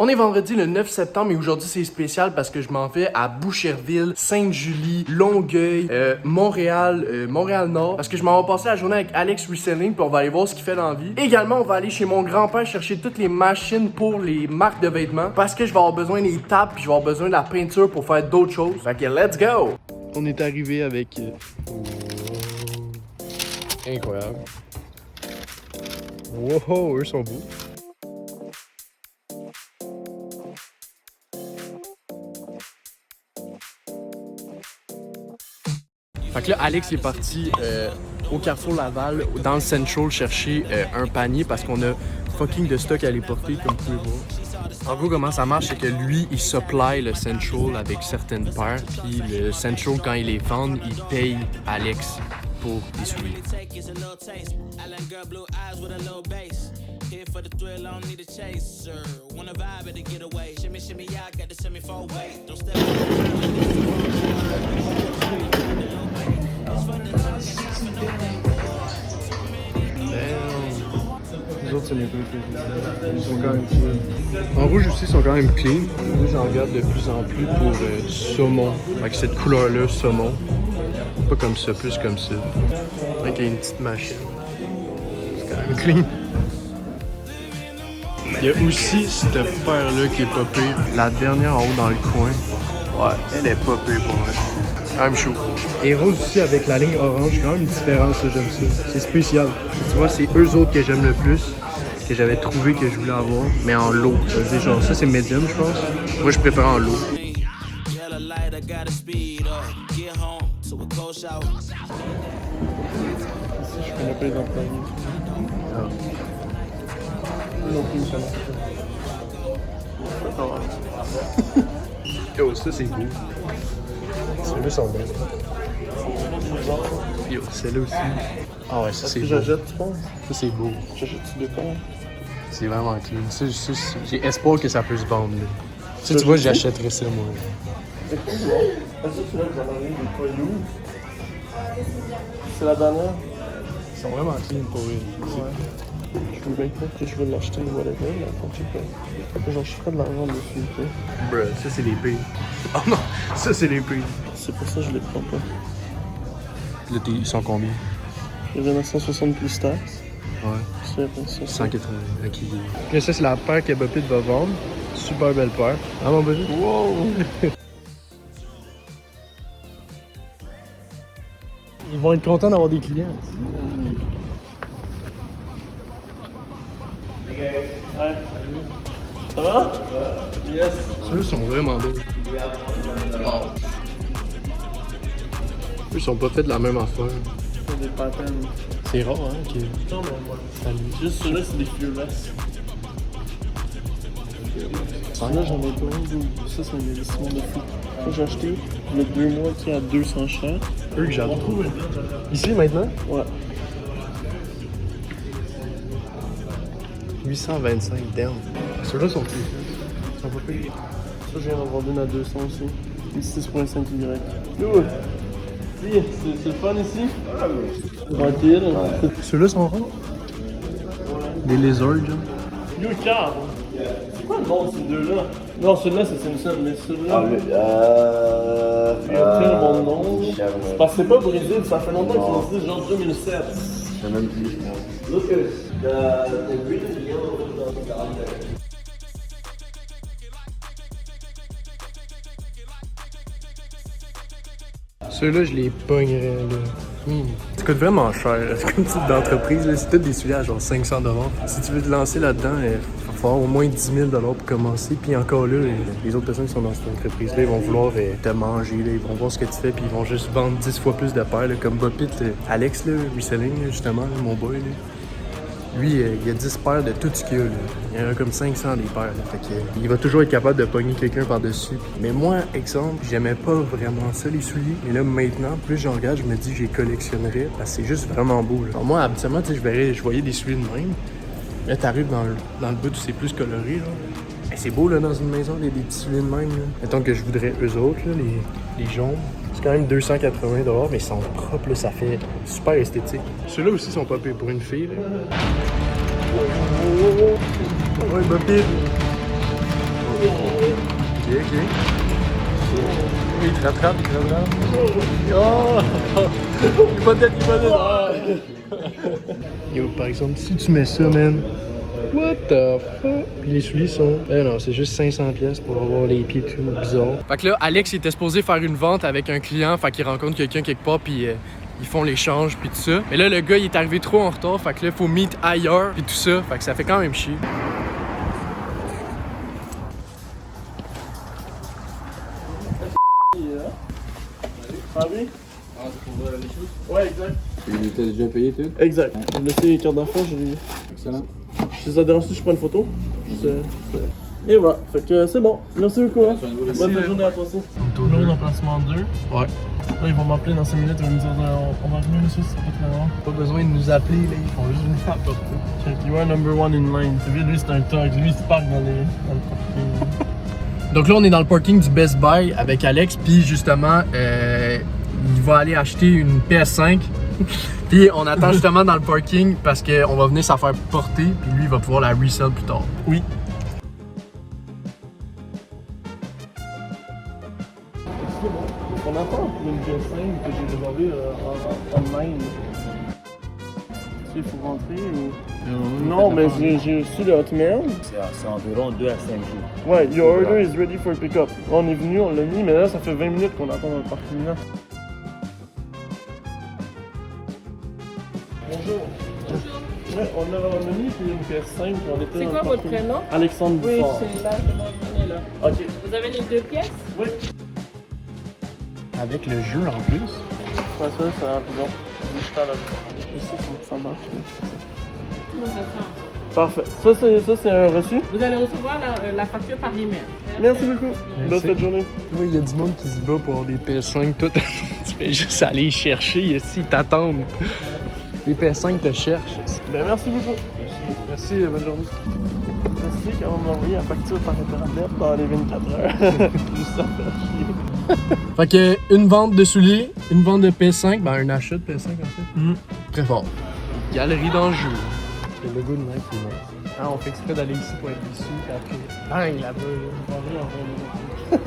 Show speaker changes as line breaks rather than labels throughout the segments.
On est vendredi le 9 septembre et aujourd'hui c'est spécial parce que je m'en vais à Boucherville, Sainte-Julie, Longueuil, Montréal, Montréal-Nord parce que je m'en vais passer la journée avec Alex Reselling puis on va aller voir ce qu'il fait dans la vie. Également, on va aller chez mon grand-père chercher toutes les machines pour les marques de vêtements parce que je vais avoir besoin des tables puis je vais avoir besoin de la peinture pour faire d'autres choses. Fait que let's go! On est arrivé avec... Incroyable. Wow, eux sont beaux. Fait que là, Alex est parti au Carrefour Laval, dans le Central, chercher un panier parce qu'on a fucking de stock à aller porter, comme vous pouvez voir. En gros, comment ça marche, c'est que lui, il supply le Central avec certaines paires, puis le Central, quand il les vend, il paye Alex pour les souliers. Les autres, c'est mes préférés. Ils sont quand même clean. En rouge aussi, ils sont quand même clean. Moi, j'en regarde de plus en plus pour du saumon. Avec cette couleur-là, saumon. Pas comme ça, plus comme ça. Avec une petite machine. C'est quand même clean. Il y a aussi cette paire-là qui est pas pire. La dernière en haut dans le coin. Ouais, elle est pas pire pour moi. Quand même chaud. Et rose aussi avec la ligne orange, quand même une différence, j'aime ça. C'est spécial. Tu vois, c'est eux autres que j'aime le plus, que j'avais trouvé que je voulais avoir, mais en lot. Ça veut dire genre, ça c'est medium, je pense. Moi, je préfère en lot. Ici, je connais pas les employés. Ah. Non plus, ça marche. Yo, ça c'est beau. Ceux-là sont bons. Yo, celle-là aussi. Ah ouais, ça c'est beau. J'achète, tu penses? Ça c'est beau. J'achète-tu deux paires? C'est vraiment clean. Ça, j'ai espoir que ça peut se vendre. Là. Si tu vois, j'achèterais ça moi. C'est cool, hein? Est-ce que tu l'as que j'en ai des poignous? C'est la dernière? Ils sont vraiment clean pour eux. Ouais. Je veux bien croire que je veux l'acheter ou whatever, mais attends, je sais pas. Genre, je ferais de l'argent dessus, tu sais. Bruh, ça c'est les pires. Oh non, ça c'est les pires. C'est pour ça que je les prends pas. Là, ils sont combien? Il y en a 160 plus taxes. Ouais. C'est 180. Ok. Là, ça c'est la paire que Bopit va vendre. Super belle paire. Ah mon bébé? Wow! Ils vont être contents d'avoir des clients. Ouais. Ça va? Yes. Ceux-là sont vraiment beaux. Eux sont pas faits de la même affaire. C'est des patterns. C'est rare, hein? Okay. Non, mais moi. Salut. Juste ceux-là, c'est des fearless. Là, j'en ai pas un. Ça, c'est un investissement de fou. Ça, j'ai acheté il y a 2 mois qui est à 200 chers. Eux que j'adore. Ici, maintenant? Ouais. 825 damn. Ceux-là sont plus. Ils sont pas payés. Ça, j'ai en vendu une à 200 aussi. Une 6.5Y. Yo! C'est le fun ici? Tranquille. Ceux-là sont rares? Des lézards, genre. Yo, Carl! C'est quoi le nom de ces deux-là? Non, celui-là, c'est Simpson, mais celui-là. Il y a tellement de noms. Parce que c'est pas Brésil, ça fait longtemps qu'ils ont dit, genre 2007. C'est même plus, je pense. Look at the green and yellow on the Ceux-là, je les pognerais, là. Ça coûte vraiment cher. C'est comme type d'entreprise, là. C'est tous des souliers à genre 500$. Si tu veux te lancer là-dedans, il va falloir au moins 10 000$ pour commencer. Puis encore là, les autres personnes qui sont dans cette entreprise-là, ils vont vouloir te manger, là. Ils vont voir ce que tu fais, puis ils vont juste vendre 10 fois plus de paires, là, comme Bopit, Alex, là, Reselling, là, justement, là, mon boy, là. Lui, il y a 10 paires de tout ce qu'il y a, là. Il y en a comme 500 des paires, là. Fait que, il va toujours être capable de pogner quelqu'un par-dessus. Mais moi, exemple, j'aimais pas vraiment ça, les souliers. Mais là, maintenant, plus j'en regarde, je me dis que je les collectionnerais parce que c'est juste vraiment beau, là. Alors moi, habituellement, tu sais, je voyais des souliers de même. Là, t'arrives dans le bout où c'est plus coloré, là. Et c'est beau, là, dans une maison, des petits souliers de même, là. Mettons que je voudrais eux autres, là, les jaunes. C'est quand même 280$, mais ils sont propres, là, ça fait super esthétique. Ceux-là aussi sont pas payés pour une fille, là. Ouais, Bopit. Il te rattrape, Oh! Il va tête, Yo, par exemple, si tu mets ça, man. What the fuck? Puis les souliers sont... Eh non, c'est juste 500$ pour avoir les pieds tout bizarres. Fait que là, Alex il était supposé faire une vente avec un client, fait qu'il rencontre quelqu'un quelque part, puis ils font l'échange, puis tout ça. Mais là, le gars, il est arrivé trop en retard, fait que là, il faut meet ailleurs, puis tout ça. Fait que ça fait quand même chier.
Ah oui?
Ah, tu trouves les choses?
Ouais, exact.
Tu t'es déjà payé, tout?
Exact. J'ai laissé les cartes d'enfant, j'ai...
Excellent.
Si ça te dérange si je prends une photo? Et voilà. Fait que c'est bon. Merci beaucoup. Hein. Bonne journée à toi aussi. Numéro d'emplacement 2.
Ouais.
Là, ils vont m'appeler dans 5 minutes, ils vont me dire on va venir, monsieur, c'est pas très long.
Pas besoin de nous appeler, là, ils font juste venir apporter.
Check, you are number one in line. Tu vois, lui, c'est un tug. Lui, il se parque dans le parking.
Donc là, on est dans le parking du Best Buy avec Alex, puis justement, il va aller acheter une PS5. Puis on attend justement dans le parking parce qu'on va venir s'en faire porter, puis lui, il va pouvoir la resell plus tard.
Oui. C'est bon. On attend pour une PS5 que j'ai réservée online. Il faut rentrer ou... Non, mais j'ai reçu le hotmail.
C'est environ 2 à 5 jours.
Ouais, your order is ready for pick-up. On est venu, on l'a mis, mais là, ça fait 20 minutes qu'on attend dans le parking là. Bonjour. Ouais, on a mis puis une PS5, on était
C'est
dans
quoi
le
votre
parking.
prénom?
Alexandre
Oui,
Bouffard.
c'est là, je m'en venais là.
Ok.
Vous avez les 2 pièces?
Oui.
Avec le jeu en plus.
Ouais, ça, c'est un peu bon. Digital. Ici, ça marche.
Comment ça sent?
Parfait. Ça, c'est un reçu.
Vous allez recevoir la facture par email.
Merci beaucoup. Bonne fin de journée.
Oui, il y a du monde qui se bat pour avoir des PS5 tout. Tu fais juste aller y chercher ici, ils t'attendent. Les PS5 te cherchent.
Ben, merci beaucoup. Merci, bonne journée. Merci quand on m'a envoyé la facture par internet dans les 24 heures. Juste ça faire chier.
Fait que une vente de souliers, une vente de PS5, ben un achat de PS5 en fait. Très fort. Galerie d'enjeux. Le logo de Nike est nice. Ah, on fait exprès d'aller ici pour être ici, puis après, bang, là-bas, là.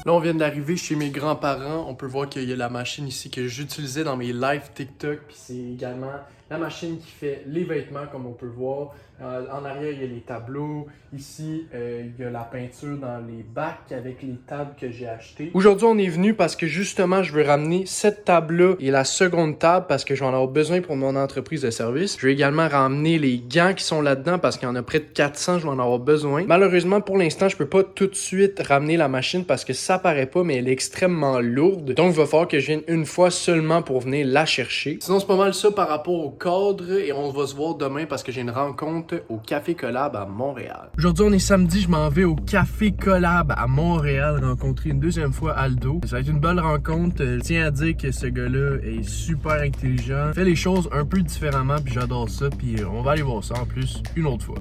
Là, on vient d'arriver chez mes grands-parents. On peut voir qu'il y a la machine ici que j'utilisais dans mes lives TikTok. Puis c'est également la machine qui fait les vêtements, comme on peut voir. En arrière, il y a les tableaux. Ici, il y a la peinture dans les bacs avec les tables que j'ai achetées. Aujourd'hui, on est venu parce que justement, je veux ramener cette table-là et la seconde table parce que je vais en avoir besoin pour mon entreprise de service. Je vais également ramener les gants qui sont là-dedans parce qu'il y en a près de 400, je vais en avoir besoin. Malheureusement, pour l'instant, je peux pas tout de suite ramener la machine parce que ça paraît pas, mais elle est extrêmement lourde. Donc, il va falloir que je vienne une fois seulement pour venir la chercher. Sinon, c'est pas mal ça par rapport au cadre et on va se voir demain parce que j'ai une rencontre au Café Collab à Montréal. Aujourd'hui, on est samedi, je m'en vais au Café Collab à Montréal rencontrer une deuxième fois Aldo. Ça va être une belle rencontre. Je tiens à dire que ce gars-là est super intelligent, fait les choses un peu différemment, puis j'adore ça. Puis on va aller voir ça en plus une autre fois.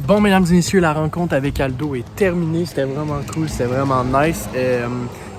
Bon, mesdames et messieurs, la rencontre avec Aldo est terminée. C'était vraiment cool, c'était vraiment nice.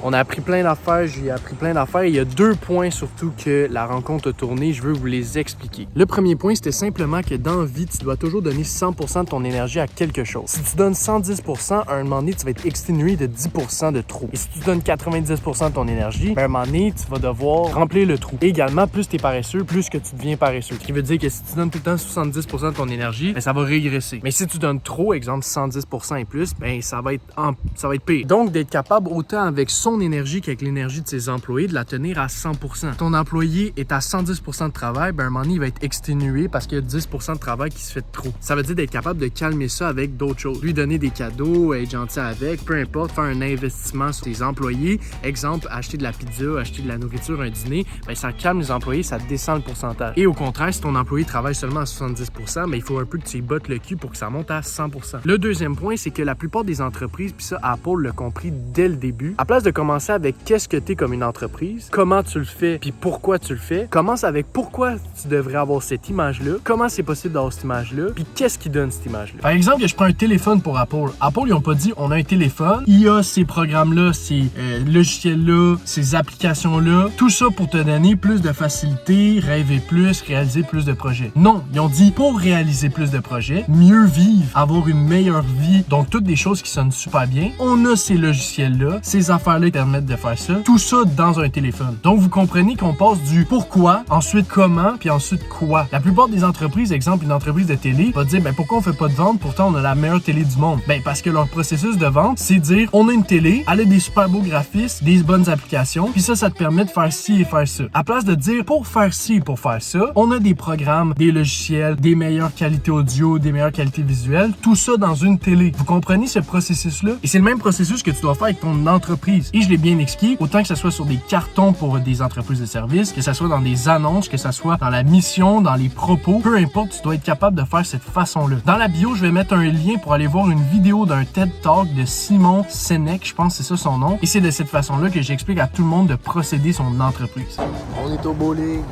On a appris plein d'affaires, j'ai appris plein d'affaires. Il y a 2 points surtout que la rencontre a tourné, je veux vous les expliquer. Le premier point, c'était simplement que dans la vie, tu dois toujours donner 100% de ton énergie à quelque chose. Si tu donnes 110%, à un moment donné, tu vas être exténué de 10% de trop. Et si tu donnes 90% de ton énergie, à un moment donné, tu vas devoir remplir le trou. Et également, plus tu es paresseux, plus que tu deviens paresseux. Ce qui veut dire que si tu donnes tout le temps 70% de ton énergie, ben, ça va régresser. Mais si tu donnes trop, exemple 110% et plus, ben ça va être pire. Donc, d'être capable autant avec son énergie qu'avec l'énergie de ses employés, de la tenir à 100%. Ton employé est à 110% de travail, ben à un moment donné, il va être exténué parce qu'il y a 10% de travail qui se fait trop. Ça veut dire d'être capable de calmer ça avec d'autres choses. Lui donner des cadeaux, être gentil avec, peu importe, faire un investissement sur tes employés. Exemple, acheter de la pizza, acheter de la nourriture, un dîner, ben ça calme les employés, ça descend le pourcentage. Et au contraire, si ton employé travaille seulement à 70%, ben il faut un peu que tu y bottes le cul pour que ça monte à 100%. Le deuxième point, c'est que la plupart des entreprises, puis ça, Apple l'a compris dès le début, à place de commencer avec qu'est-ce que t'es comme une entreprise, comment tu le fais, puis pourquoi tu le fais. Commence avec pourquoi tu devrais avoir cette image-là, comment c'est possible d'avoir cette image-là, puis qu'est-ce qui donne cette image-là. Par exemple, je prends un téléphone pour Apple. Apple, ils ont pas dit on a un téléphone, il y a ces programmes-là, ces logiciels-là, ces applications-là, tout ça pour te donner plus de facilité, rêver plus, réaliser plus de projets. Non, ils ont dit pour réaliser plus de projets, mieux vivre, avoir une meilleure vie, donc toutes des choses qui sonnent super bien. On a ces logiciels-là, ces affaires-là qui permettent de faire ça, tout ça dans un téléphone. Donc vous comprenez qu'on passe du pourquoi, ensuite comment, puis ensuite quoi. La plupart des entreprises, exemple une entreprise de télé, va dire ben pourquoi on fait pas de vente, pourtant on a la meilleure télé du monde. Ben parce que leur processus de vente, c'est dire on a une télé, elle a des super beaux graphismes, des bonnes applications, puis ça te permet de faire ci et faire ça. À place de dire pour faire ci et pour faire ça, on a des programmes, des logiciels, des meilleures qualités audio, des meilleures qualités visuelles, tout ça dans une télé. Vous comprenez ce processus-là? Et c'est le même processus que tu dois faire avec ton entreprise. Et je l'ai bien expliqué, autant que ce soit sur des cartons pour des entreprises de services, que ce soit dans des annonces, que ce soit dans la mission, dans les propos, peu importe, tu dois être capable de faire cette façon-là. Dans la bio, je vais mettre un lien pour aller voir une vidéo d'un TED Talk de Simon Sinek, je pense que c'est ça son nom. Et c'est de cette façon-là que j'explique à tout le monde de procéder son entreprise.
On est au bowling.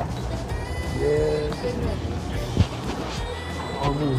Yeah. Bravo.